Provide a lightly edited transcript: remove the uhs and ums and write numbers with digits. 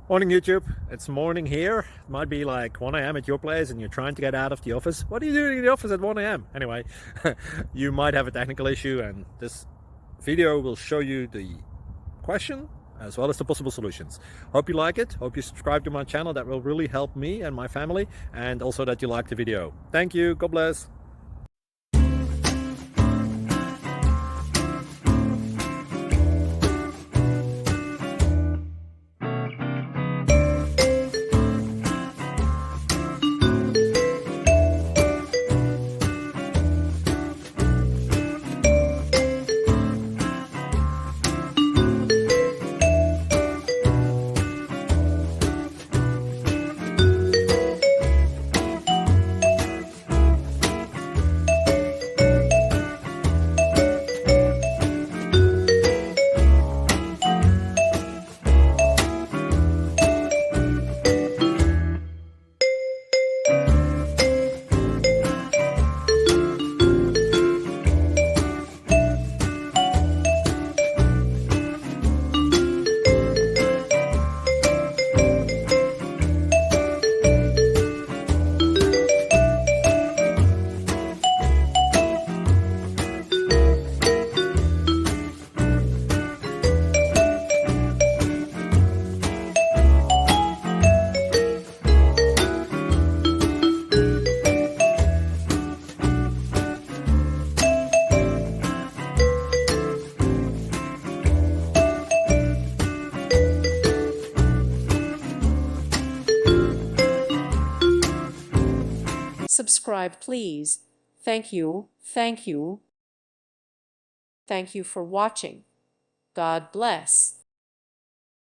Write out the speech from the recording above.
Morning YouTube, it's morning here. It might be like 1 a.m. at your place and you're trying to get out of the office. What are you doing in the office at 1 a.m.? Anyway, you might have a technical issue and this video will show you the question as well as the possible solutions. Hope you like it, hope you subscribe to my channel. That will really help me and my family, and also that you like the video. Thank you, God bless. Subscribe, please. Thank you. Thank you. Thank you for watching. God bless.